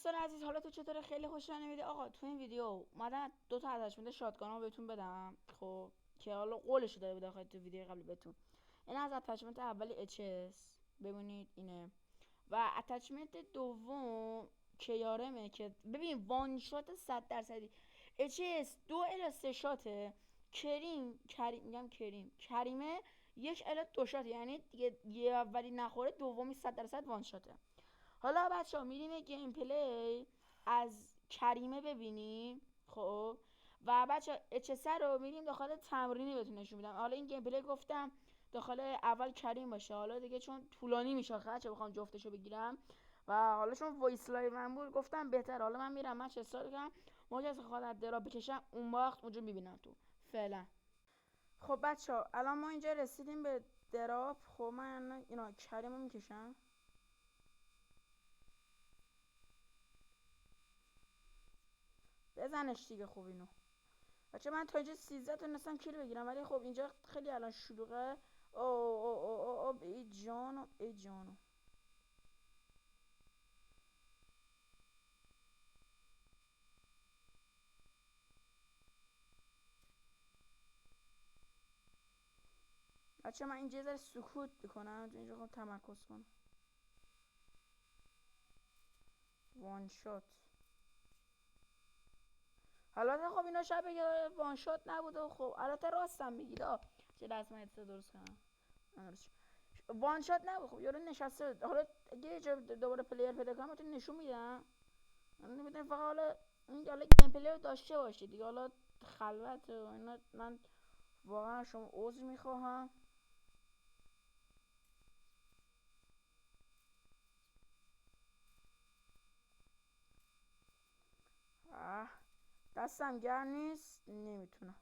دوستان عزیز، حالا تو چطوره؟ خیلی خوشحال نمیده آقا. تو این ویدیو اومدم دو تا اتچمنت شاتگان رو بهتون بدم، خب که حالا قولش داده بود تو ویدیو قبلی بهتون. این از اتچمنت اولی اچ ببینید اینه، و اتچمنت دوم کیارمه که ببین وان شات 100%. اچ 2 الی 3 شاته. کریمه 1 الی 2 شاته، یعنی دیگه یه اولی نخوره دومی 100% وان شاته. حالا بچه ها میریم گیم پلی از کریمه ببینیم. خب و بچه اچ رو میریم داخل تمرینی بهتون نشون میدم. حالا این گیم پلی گفتم داخل اول کریم باشه، حالا دیگه چون طولانی میشه چه بخوام جفتشو بگیرم و حالا چون وایس لایو من بود گفتم بهتر حالا من میرم من چه استارت کنم موقعی از خودت درا بکشم اون وقت اونجا میبینم تو فعلا. خب بچه ها الان ما اینجا رسیدیم به دراپ. خب من اینا کریمو میکشم. بزنش دیگه. خوب اینو بچه من تا اینجا 13 تونستم کیل بگیرم، ولی خب اینجا خیلی الان شلوغه. او او او او او ای جانو ای جانو. بچه من اینجا ذره سکوت میکنم، اینجا خب تمرکز کنم. وان شات. البته خب اینا شب بگه وان شات نبوده و خب البته راستم میگید. چه دست من درست کنم وان شات نبود. خب یارو نشسته. حالا اگه یه جا دوباره پلیر پیدا کنم بهتون نشون میدم. نمیدونم فقط حالا این حالا گیم پلی رو داشته باشید دیگه. حالا خلوت و اینا من واقعا شما عذر میخواهم. دستم گرم نیست نمیتونم.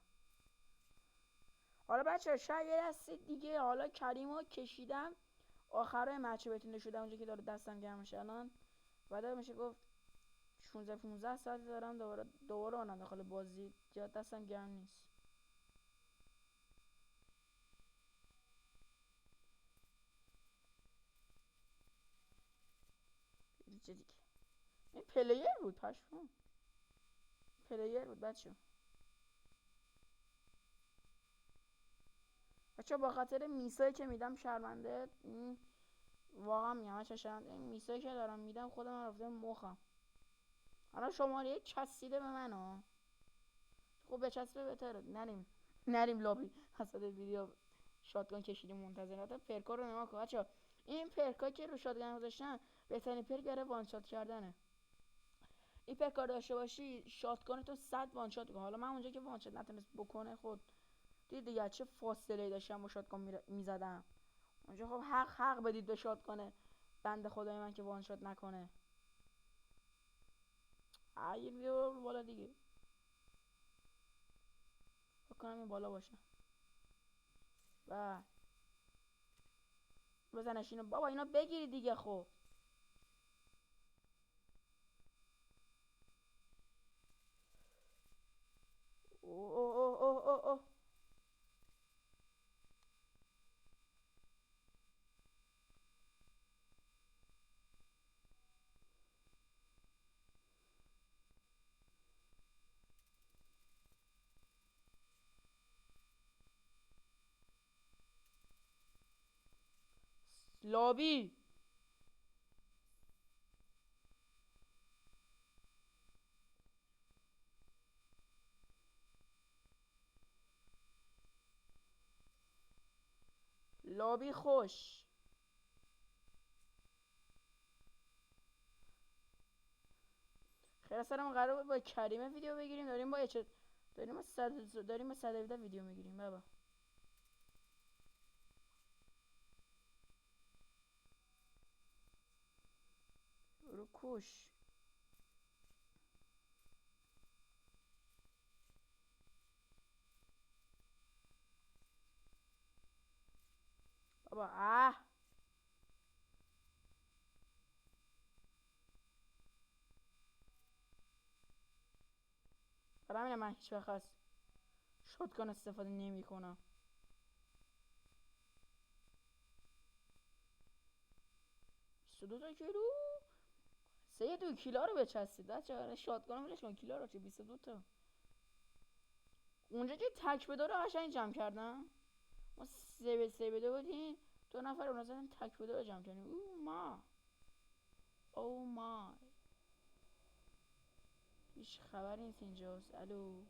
حالا بچه شاید یه دستی دیگه حالا کریمو کشیدم آخرای مچه بهتون نشودم اونجا که داره دستم گرم میشه. الان بعد میشه گفت 16-15 ساعت دارم دوباره اونم داخل بازی جا دستم گرم نیست. دیگه این پلیر بود پشمون. پلیر بود بچه با خاطر میسایی که میدم شرمنده. واقعا میگم این میسایی که دارم میدم خودم رفته مخم. حالا شماره چسبیده به من ها. خب بچسبه بهتره. نریم لابی حسد ویدیو شاتگان کشیدیم منتظر. حتی پرکا رو نما کن بچه‌ها. این پرکا که رو شاتگان گذاشتن بهترین پرک برای وان شات کردنه. این پرکا داشته باشی شاتگان تو 100 وان شات کنه. حالا من اونجا که وان شات نتونست بکنه خود دیگه چه فاصله داشتم با شاتگان میزدم اونجا. خب حق بدید به شاتگانه بنده خدای من که وان شات نکنه. یه ویدیو بالا دیگه بکنم این بالا باشه و بزنش اینو بابا اینا بگیری دیگه. خب اوه اوه اوه اوه اوه. لابی لابی خوش. خیلی سرمون قرار بود با کریمه ویدیو بگیریم. داریم با داریم با 117 ویدیو میگیریم بابا. رو کوش بابا. برای همینه من هیچ وقت از شاتگان استفاده نمی کنم. 22 کیلو سه 2 کیلا رو بچستید بچه. شاتگان ولش کن، کیلا رو چه 22 تا. اونجا که تک به داره قشنگ جمع کردم. ما 3 به 2 بودیم، 2 نفر اون زدن تک به داره جمع کردیم. او مای هیچ خبری نیست اینجاست. الو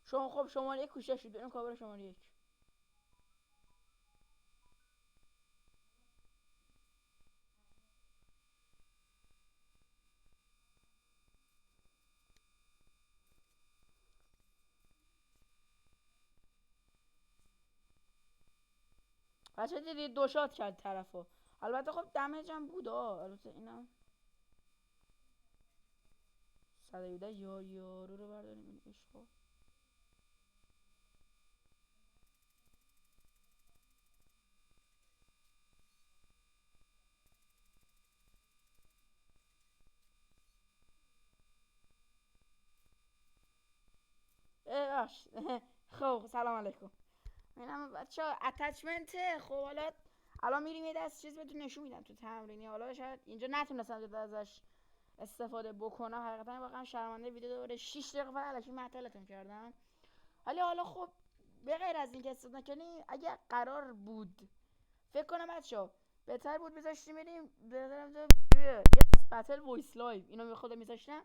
شما خب شماره یک کوشش شد، بریم کابر شماره یک. بچه دیدید 2 شات کرد طرفو. البته خب دمج هم بود البته اینا 117 یارو رو برداریم این عشقا. خب سلام علیکم. اینم بچه ها اتچمنته. خب حالا الان میریم یه دست چیز بهتون نشون میدم تو تمرینی. حالا شاید اینجا نتونستم ازش استفاده بکنم. حقیقتا واقعا شرمنده ویدیو دوباره 6 دقیقه فقط الکی معطلتون کردم. ولی حالا خب به غیر از اینکه استفاده نکنی، اگه قرار بود فکر کنم بچه‌ها بهتر بود میذاشتیم بریم یه بتل وایس لایو اینو به خودم میذاشتم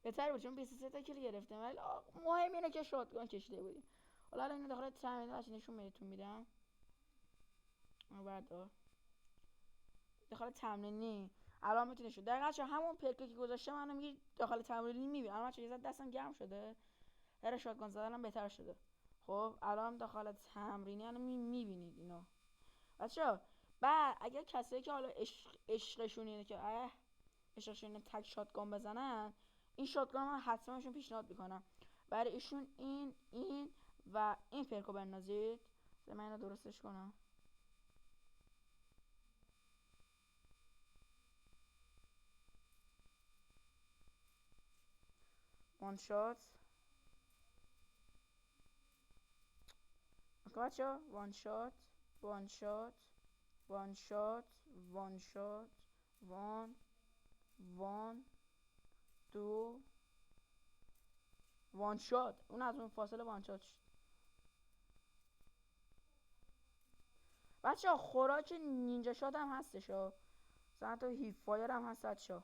بهتر بود، چون 23 تا کیل گرفتم. ولی مهم اینه که شاتگان کشیده بودیم. حالا اینو داخل تمرین بچه نشون بهتون میدم. بعد داخل تمرینی الان میتونی شد دقیقاً همون پرکی که گذاشتم منو میگی داخل تمرینی میبینم. الان بچه دستم گرم شده، در شاتگان زدنم بهتر شده. خب الان داخل تمرینی الان میبینید اینو بچه‌ها. بعد اگر کسایی که حالا عشقشون اینه که عشقشون اینه تک شاتگان بزنن، این شاتگان من حتما بهشون پیشنهاد میکنم. برای ایشون این و این پرکو بندازید. من اینو درستش کنم. وان شات بچه‌ها، وان شات وان شات وان شات وان شات وان دو وان شات. اون از اون فاصله وان شات شد. بچه ها خوراک نینجا شات هم هستش ها، مثلا تو هیپ فایر هم هست بچه ها.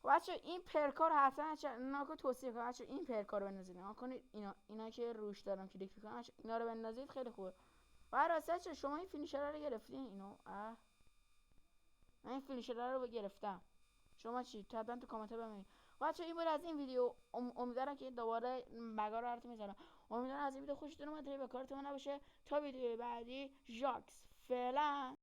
بچه این پرکار حتما اینا توصیه کنم بچه. این پرکار رو بندازید، نگاه کنید اینا که روش دارم کلیک میکنم، اینا رو بندازید خیلی خوبه. و راستش شما این فینیشر رو گرفتین اینو؟ من این فینیشر رو گرفتم. شما چی؟ حتما تو کامنت ببینید. بچه این بود از این ویدیو. امیدوارم که دوباره مگا رو براتون میذارم. امیدوارم از این ویدیو خوشتون اومد، به کارتون نباشه. تا ویدیو بعدی ژاکس فعلا.